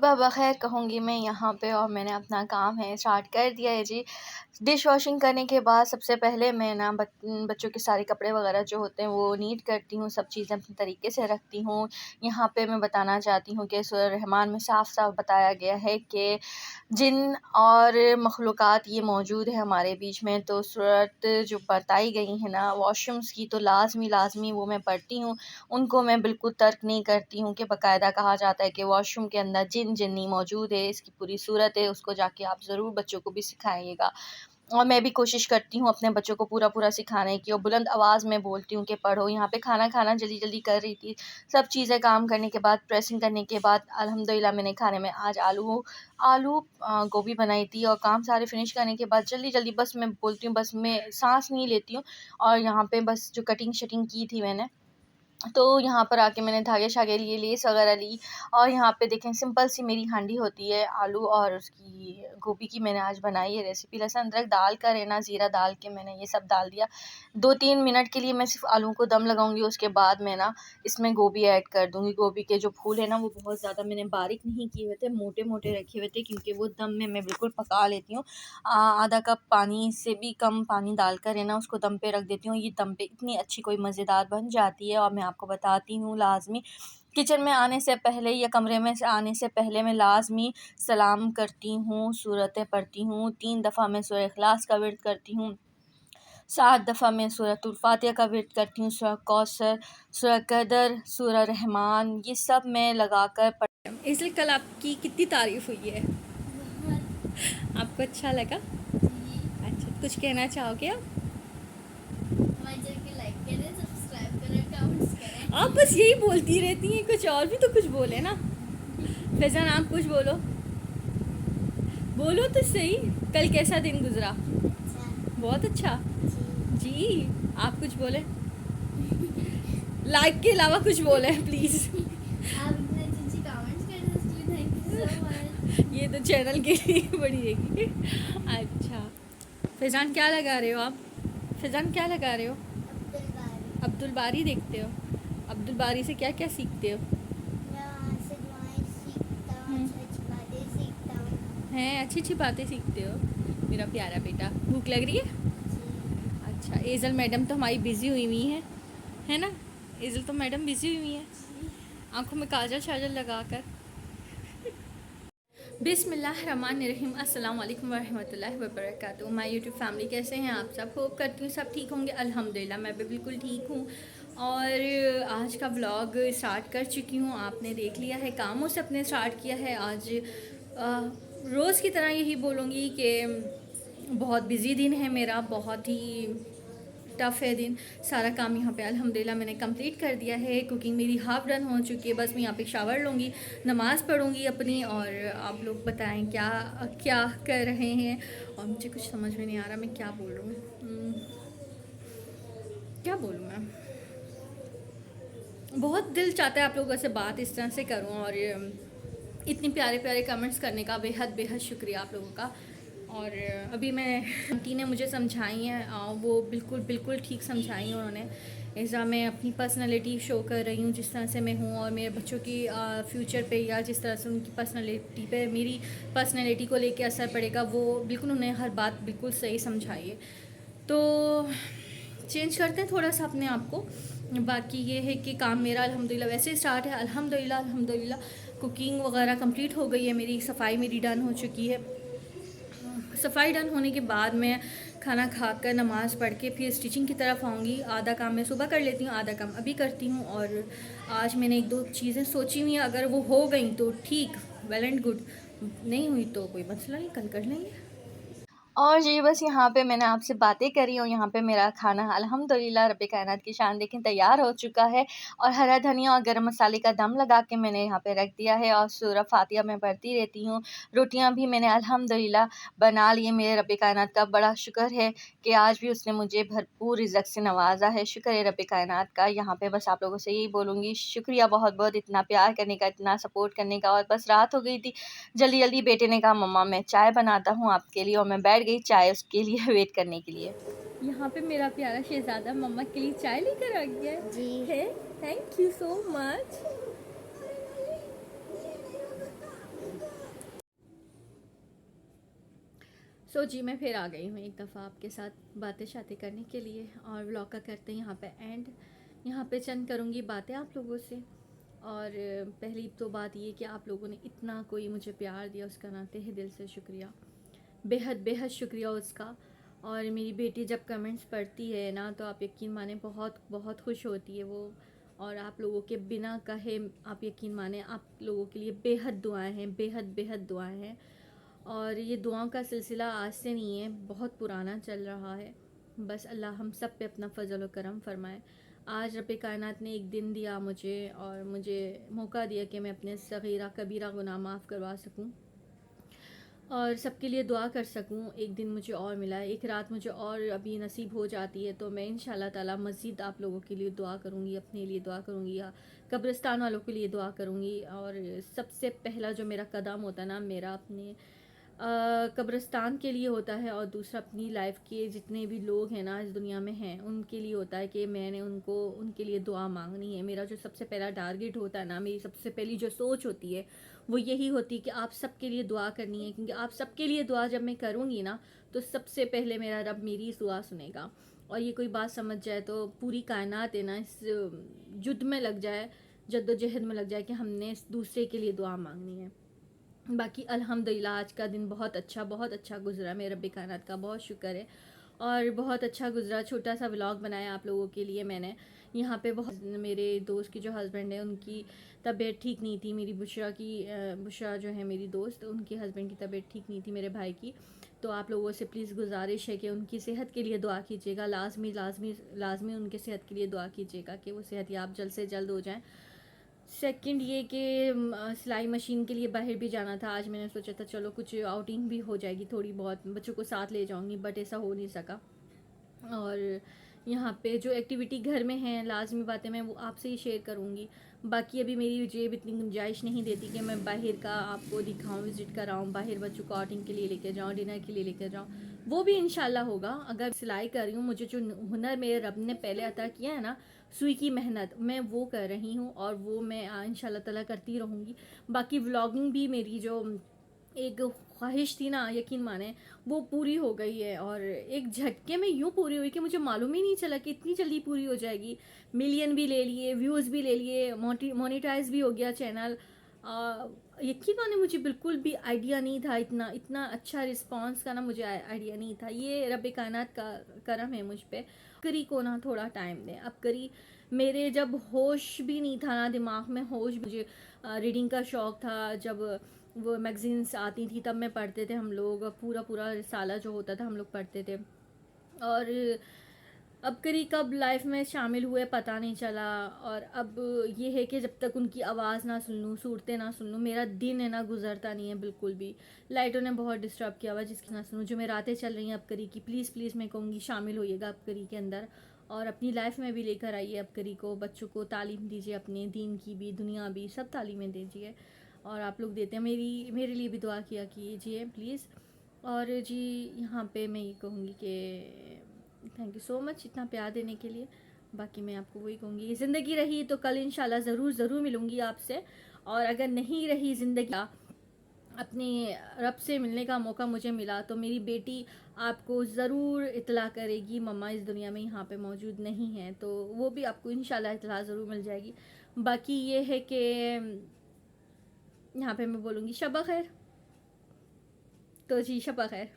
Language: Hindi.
सुबह बख़ैर कहूँगी मैं यहाँ पे। और मैंने अपना काम है स्टार्ट कर दिया है जी। डिश वॉशिंग करने के बाद सबसे पहले मैं ना बच्चों के सारे कपड़े वगैरह जो होते हैं वो नीट करती हूँ, सब चीज़ें अपने तरीके से रखती हूँ। यहाँ पे मैं बताना चाहती हूँ कि सूरह रहमान में साफ-साफ बताया गया है कि जिन और मखलूक़ात ये मौजूद है हमारे बीच में, तो सूरत जो बताई गई है ना वॉशरूम्स की, तो लाज़मी वो मैं पढ़ती हूँ। उनको मैं बिल्कुल तर्क नहीं करती हूँ कि बाकायदा कहा जाता है कि वॉशरूम के अंदर जिन्नी मौजूद है, इसकी पूरी सूरत है, उसको जाके आप ज़रूर बच्चों को भी सिखाइएगा। और मैं भी कोशिश करती हूँ अपने बच्चों को पूरा सिखाने की, और बुलंद आवाज़ में बोलती हूँ कि पढ़ो। यहाँ पे खाना जल्दी कर रही थी, सब चीज़ें काम करने के बाद, प्रेसिंग करने के बाद अल्हम्दुलिल्लाह मैंने खाने में आज आलू आलू गोभी बनाई थी। और काम सारे फिनिश करने के बाद जल्दी बस मैं बोलती हूँ, बस मैं साँस नहीं लेती हूँ। और यहाँ पे बस जो कटिंग शटिंग की थी मैंने, तो यहाँ पर आके मैंने धागे-शागे लिए, लेस वगैरह ली। और यहाँ पे देखें सिंपल सी मेरी हांडी होती है, आलू और उसकी गोभी की मैंने आज बनाई है रेसिपी। लहसुन अदरक डाल कर है ना, ज़ीरा डाल के मैंने ये सब डाल दिया। 2-3 मिनट के लिए मैं सिर्फ़ आलू को दम लगाऊँगी, उसके बाद मैं ना इसमें गोभी ऐड कर दूँगी। गोभी के जो फूल है ना वो बहुत ज़्यादा मैंने बारीक नहीं किए हुए थे, मोटे-मोटे रखे हुए थे, क्योंकि वो दम में मैं बिल्कुल पका लेती हूँ। आधा कप पानी से भी कम पानी डालकर है ना उसको दम पे रख देती हूँ। ये दम पे इतनी अच्छी कोई मज़ेदार बन जाती है। और मैं आपको बताती हूँ, लाज़मी किचन में आने से पहले या कमरे में से आने से पहले मैं लाज़मी सलाम करती हूँ, सूरतें पढ़ती हूँ। 3 दफ़ा मैं सूरह इख़लास का विर्द करती हूँ, 7 दफ़ा मैं सूरतुल फ़ातिहा का विर्द करती हूँ, सूरह कौसर, सूरह कदर, सूरह रहमान, ये सब मैं लगाकर पढ़। इसलिए कल आपकी कितनी तारीफ़ हुई है, आपको अच्छा लगा? अच्छा, कुछ कहना चाहोगे आप? आप बस यही बोलती रहती हैं, कुछ और भी तो कुछ बोले ना। फैज़ान आप कुछ बोलो, बोलो तो सही। कल कैसा दिन गुजरा? बहुत अच्छा जी। आप कुछ बोले, लाइक के अलावा कुछ बोले प्लीज़। ये तो चैनल के लिए बढ़िएगी। अच्छा, फैज़ान क्या लगा रहे हो आप? फैज़ान क्या लगा रहे हो? अब्दुल बारी देखते हो? अब्दुल बारी से क्या क्या सीखते हो? हैं, अच्छी बातें सीखते हो मेरा प्यारा बेटा। भूख लग रही है? अच्छा, एज़ल मैडम तो हमारी बिज़ी हुई है ना? एज़ल तो मैडम बिज़ी हुई हैं, आँखों में काजल शाजल लगा कर। बिस्मिल्लाहिर्रहमानिर्रहीम, अस्सलाम वालेकुम वरहमतुल्लाहि वबरकातुहू। माय यूट्यूब फैमिली, कैसे हैं आप सब? होप करती हूँ सब ठीक होंगे। अल्हम्दुलिल्लाह मैं भी बिल्कुल ठीक हूँ। और आज का व्लॉग स्टार्ट कर चुकी हूँ, आपने देख लिया है, कामों से अपने स्टार्ट किया है। आज रोज़ की तरह यही बोलूँगी कि बहुत बिज़ी दिन है मेरा, बहुत ही टफ़ है दिन। सारा काम यहाँ पे अल्हम्दुलिल्लाह मैंने कंप्लीट कर दिया है। कुकिंग मेरी हाफ़ डन हो चुकी है, बस मैं यहाँ पे शावर लूँगी, नमाज़ पढ़ूँगी अपनी। और आप लोग बताएं क्या क्या कर रहे हैं। और मुझे कुछ समझ में नहीं आ रहा मैं क्या बोलूँ, क्या बोलूँ मैं। बहुत दिल चाहता है आप लोगों से बात इस तरह से करूँ, और इतनी प्यारे प्यारे कमेंट्स करने का बेहद शुक्रिया आप लोगों का। और अभी मैं आंटी ने मुझे समझाई हैं, वो बिल्कुल ठीक समझाई हैं उन्होंने। ऐसा मैं अपनी पर्सनालिटी शो कर रही हूँ जिस तरह से मैं हूँ, और मेरे बच्चों की फ्यूचर पे या जिस तरह से उनकी पर्सनालिटी पे मेरी पर्सनालिटी को लेके असर पड़ेगा, वो बिल्कुल उन्हें हर बात बिल्कुल सही समझाई है। तो चेंज करते हैं थोड़ा सा अपने आप को। बाकी ये है कि काम मेरा अल्हम्दुलिल्लाह वैसे स्टार्ट है, अल्हम्दुलिल्लाह। कुकिंग वगैरह कंप्लीट हो गई है मेरी, सफाई मेरी डन हो चुकी है। सफाई डन होने के बाद मैं खाना खाकर नमाज़ पढ़ के फिर स्टिचिंग की तरफ आऊँगी। आधा काम मैं सुबह कर लेती हूँ, आधा काम अभी करती हूँ। और आज मैंने 1-2 चीज़ें सोची हुई हैं, अगर वो हो गई तो ठीक, वेल एंड गुड, नहीं हुई तो कोई मसला नहीं, कल कर लेंगे। और जी बस यहाँ पे मैंने आपसे बातें करी, और यहाँ पे मेरा खाना अल्हम्दुलिल्लाह रब्बे कायनात की शान देखें तैयार हो चुका है। और हरा धनिया और गरम मसाले का दम लगा के मैंने यहाँ पे रख दिया है, और सूरह फातिहा मैं पढ़ती रहती हूँ। रोटियाँ भी मैंने अल्हम्दुलिल्लाह बना ली। मेरे रब्बे कायनात का बड़ा शुक्र है कि आज भी उसने मुझे भरपूर रिज़्क़ से नवाज़ा है। शुक्र है रब्बे कायनात का। यहाँ पे बस आप लोगों से यही बोलूँगी, शुक्रिया बहुत इतना प्यार करने का, इतना सपोर्ट करने का। और बस रात हो गई थी, जल्दी बेटे ने कहा मम्मा मैं चाय बनाता हूँ आपके लिए, और मैं बैठ गई चाय उसके लिए वेट करने के लिए। यहाँ पे मेरा प्यारा शहजादा मम्मा के लिए चाय लेकर आ गया जी है। Thank you so much. जी मैं फिर आ गई हूँ एक दफ़ा आपके साथ बातें शातें करने के लिए, और व्लॉग का करते हैं यहाँ पे एंड। यहाँ पे चंद करूँगी बातें आप लोगों से। और पहली तो बात ये कि आप लोगों ने इतना कोई मुझे प्यार दिया, उसका ना तहे दिल से शुक्रिया, बेहद बेहद शुक्रिया उसका। और मेरी बेटी जब कमेंट्स पढ़ती है ना, तो आप यकीन माने बहुत बहुत खुश होती है वो। और आप लोगों के बिना कहे आप यकीन माने आप लोगों के लिए बेहद दुआएं हैं, बेहद बेहद दुआएं हैं। और ये दुआओं का सिलसिला आज से नहीं है, बहुत पुराना चल रहा है। बस अल्लाह हम सब पे अपना फ़ज़ल व करम फ़रमाए। आज रब कायनात ने एक दिन दिया मुझे, और मुझे मौका दिया कि मैं अपने सग़ीरा कबीरा गुनाह माफ़ करवा सकूं और सबके लिए दुआ कर सकूं। एक दिन मुझे और मिला है, एक रात मुझे और अभी नसीब हो जाती है, तो मैं इंशाल्लाह ताला मज़ीद आप लोगों के लिए दुआ करूंगी, अपने लिए दुआ करूंगी, या कब्रिस्तान वालों के लिए दुआ करूंगी। और सबसे पहला जो मेरा कदम होता है ना, मेरा अपने कब्रिस्तान के लिए होता है, और दूसरा अपनी लाइफ के जितने भी लोग हैं ना इस दुनिया में हैं उनके लिए होता है कि मैंने उनको उनके लिए दुआ मांगनी है। मेरा जो सबसे पहला टारगेट होता है ना, मेरी सबसे पहली जो सोच होती है वो यही होती है कि आप सबके लिए दुआ करनी है, क्योंकि आप सबके लिए दुआ जब मैं करूँगी ना, तो सबसे पहले मेरा रब मेरी दुआ सुनेगा। और ये कोई बात समझ जाए तो पूरी कायनात है ना इस युद्ध में लग जाए, जद्दोजहद में लग जाए कि हमने इस दूसरे के लिए दुआ मांगनी है। बाकी अल्हम्दुलिल्लाह आज का दिन बहुत अच्छा गुजरा, मेरे रब्बे कायनात का बहुत शुक्र है। और बहुत अच्छा गुजरा, छोटा सा व्लॉग बनाया आप लोगों के लिए मैंने। यहाँ पे बहुत मेरे दोस्त की जो हस्बैंड है उनकी तबीयत ठीक नहीं थी, मेरी बुशरा जो है मेरी दोस्त, उनके हस्बैंड की तबीयत ठीक नहीं थी, मेरे भाई की। तो आप लोगों से प्लीज़ गुजारिश है कि उनकी सेहत के लिए दुआ कीजिएगा, लाजमी लाजमी लाजमी उनके सेहत के लिए दुआ कीजिएगा कि वो सेहत याब जल्द से जल्द हो जाएँ। सेकंड ये कि सिलाई मशीन के लिए बाहर भी जाना था आज, मैंने सोचा था चलो कुछ आउटिंग भी हो जाएगी, थोड़ी बहुत बच्चों को साथ ले जाऊंगी, बट ऐसा हो नहीं सका। और यहाँ पे जो एक्टिविटी घर में है लाजमी बातें मैं वो आपसे ही शेयर करूँगी। बाकी अभी मेरी जेब इतनी गुंजाइश नहीं देती कि मैं बाहर का आपको दिखाऊँ, विज़िट कराऊँ, बाहर बच्चों को आउटिंग के लिए लेकर जाऊँ, डिनर के लिए लेकर जाऊँ। वो भी इंशाल्लाह होगा। अगर सिलाई कर रही हूँ, मुझे जो हुनर मेरे रब ने पहले अता किया है ना, सुई की मेहनत, मैं वो कर रही हूँ, और वो मैं इंशाल्लाह ताला करती रहूँगी। बाकी व्लॉगिंग भी मेरी जो एक ख्वाहिश थी ना, यकीन माने वो पूरी हो गई है, और एक झटके में यूँ पूरी हुई कि मुझे मालूम ही नहीं चला कि इतनी जल्दी पूरी हो जाएगी। मिलियन भी ले लिए, व्यूज़ भी ले लिए, मोनेटाइज भी हो गया चैनल। यकीन माने मुझे बिल्कुल भी आइडिया नहीं था, इतना इतना अच्छा रिस्पांस का ना मुझे आइडिया नहीं था। ये रब कायनात का करम है मुझ पे। करी को ना थोड़ा टाइम दें, अब करी मेरे जब होश भी नहीं था ना, दिमाग में होश, मुझे रीडिंग का शौक़ था। जब वो मैगजीन्स आती थी तब मैं पढ़ते थे, हम लोग पूरा पूरा रिसाला जो होता था हम लोग पढ़ते थे। और अब करी कब लाइफ में शामिल हुए पता नहीं चला। और अब ये है कि जब तक उनकी आवाज़ ना सुन लूँ, सूरतें ना सुन लूँ, मेरा दिन है ना गुजरता नहीं है बिल्कुल भी। लाइटों ने बहुत डिस्टर्ब किया हुआ, जिसकी ना सुनूँ। जो मैं रातें चल रही हैं अब करी की, प्लीज़ प्लीज़ मैं कहूँगी शामिल होइएगा अब करी के अंदर, और अपनी लाइफ में भी लेकर आइए अब करी को। बच्चों को तालीम दीजिए, अपने दीन की भी दुनिया भी सब तालीमें दीजिए। और आप लोग देते हैं, मेरे लिए भी दुआ किया कीजिए प्लीज़। और जी यहाँ पे मैं ये कहूँगी कि थैंक यू सो मच इतना प्यार देने के लिए। बाकी मैं आपको वही कहूँगी, ज़िंदगी रही तो कल इंशाल्लाह ज़रूर मिलूँगी आपसे। और अगर नहीं रही ज़िंदगी, अपने रब से मिलने का मौका मुझे मिला, तो मेरी बेटी आपको ज़रूर इतला करेगी मम्मा इस दुनिया में यहाँ पे मौजूद नहीं है, तो वो भी आपको इंशाल्लाह इतला ज़रूर मिल जाएगी। बाकी ये है कि यहाँ पे मैं बोलूँगी शब खैर। तो जी शब खैर।